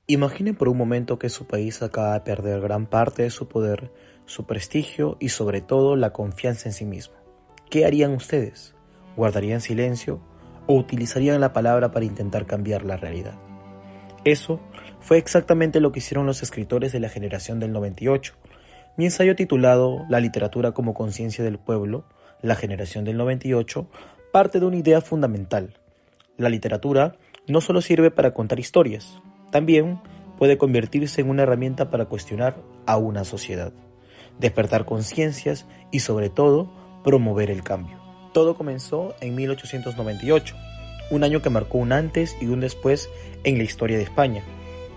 Imaginen por un momento que su país acaba de perder gran parte de su poder, su prestigio y sobre todo la confianza en sí mismo. ¿Qué harían ustedes? ¿Guardarían silencio o utilizarían la palabra para intentar cambiar la realidad? Eso fue exactamente lo que hicieron los escritores de la generación del 98. Mi ensayo titulado La literatura como conciencia del pueblo, la generación del 98, parte de una idea fundamental. La literatura no solo sirve para contar historias, también puede convertirse en una herramienta para cuestionar a una sociedad, despertar conciencias y sobre todo promover el cambio. Todo comenzó en 1898, un año que marcó un antes y un después en la historia de España.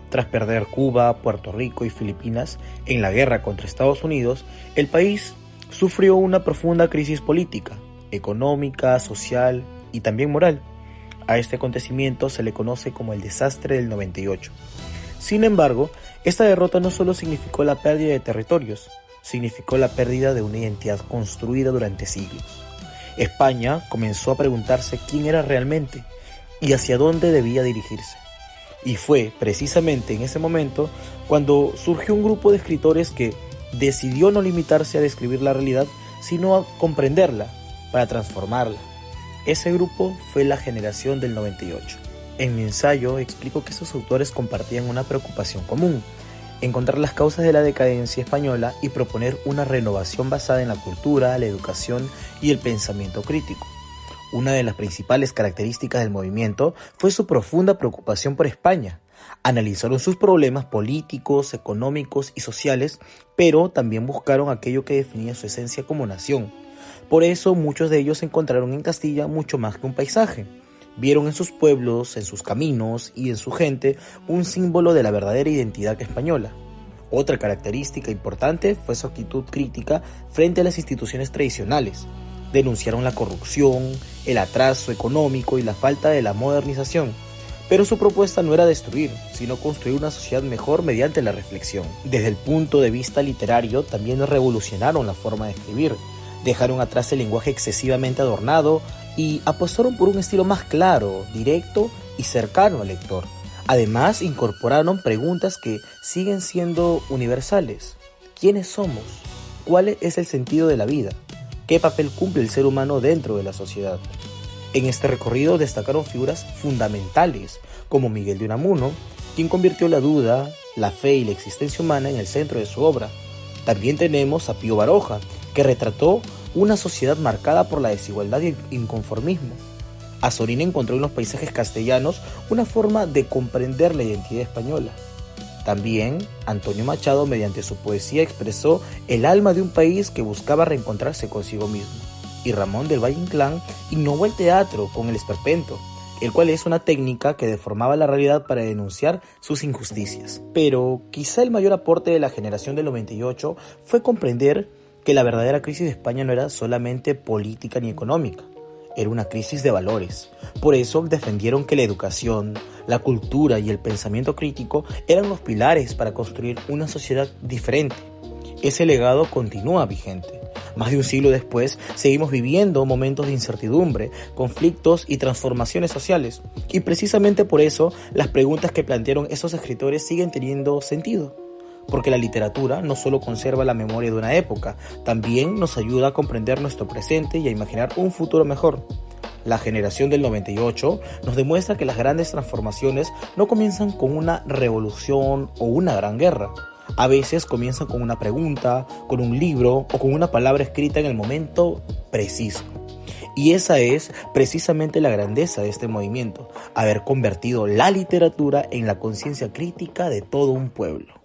Tras perder Cuba, Puerto Rico y Filipinas en la guerra contra Estados Unidos, el país sufrió una profunda crisis política, económica, social y también moral. A este acontecimiento se le conoce como el desastre del 98. Sin embargo, esta derrota no solo significó la pérdida de territorios, significó la pérdida de una identidad construida durante siglos. España comenzó a preguntarse quién era realmente y hacia dónde debía dirigirse. Y fue precisamente en ese momento cuando surgió un grupo de escritores que decidió no limitarse a describir la realidad, sino a comprenderla para transformarla. Ese grupo fue la generación del 98. En mi ensayo explico que esos autores compartían una preocupación común: encontrar las causas de la decadencia española y proponer una renovación basada en la cultura, la educación y el pensamiento crítico. Una de las principales características del movimiento fue su profunda preocupación por España. Analizaron sus problemas políticos, económicos y sociales, pero también buscaron aquello que definía su esencia como nación. Por eso muchos de ellos encontraron en Castilla mucho más que un paisaje. Vieron en sus pueblos, en sus caminos y en su gente un símbolo de la verdadera identidad española. Otra característica importante fue su actitud crítica frente a las instituciones tradicionales. Denunciaron la corrupción, el atraso económico y la falta de la modernización. Pero su propuesta no era destruir, sino construir una sociedad mejor mediante la reflexión. Desde el punto de vista literario, también revolucionaron la forma de escribir. Dejaron atrás el lenguaje excesivamente adornado y apostaron por un estilo más claro, directo y cercano al lector. Además, incorporaron preguntas que siguen siendo universales. ¿Quiénes somos? ¿Cuál es el sentido de la vida? ¿Qué papel cumple el ser humano dentro de la sociedad? En este recorrido destacaron figuras fundamentales como Miguel de Unamuno, quien convirtió la duda, la fe y la existencia humana en el centro de su obra. También tenemos a Pío Baroja, que retrató una sociedad marcada por la desigualdad y el inconformismo. Azorín encontró en los paisajes castellanos una forma de comprender la identidad española. También Antonio Machado, mediante su poesía, expresó el alma de un país que buscaba reencontrarse consigo mismo. Y Ramón del Valle Inclán innovó el teatro con el esperpento, el cual es una técnica que deformaba la realidad para denunciar sus injusticias. Pero quizá el mayor aporte de la generación del 98 fue comprender que la verdadera crisis de España no era solamente política ni económica, era una crisis de valores. Por eso defendieron que la educación, la cultura y el pensamiento crítico eran los pilares para construir una sociedad diferente. Ese legado continúa vigente. Más de un siglo después, seguimos viviendo momentos de incertidumbre, conflictos y transformaciones sociales. Y precisamente por eso, las preguntas que plantearon esos escritores siguen teniendo sentido. Porque la literatura no solo conserva la memoria de una época, también nos ayuda a comprender nuestro presente y a imaginar un futuro mejor. La generación del 98 nos demuestra que las grandes transformaciones no comienzan con una revolución o una gran guerra. A veces comienzan con una pregunta, con un libro o con una palabra escrita en el momento preciso. Y esa es precisamente la grandeza de este movimiento, haber convertido la literatura en la conciencia crítica de todo un pueblo.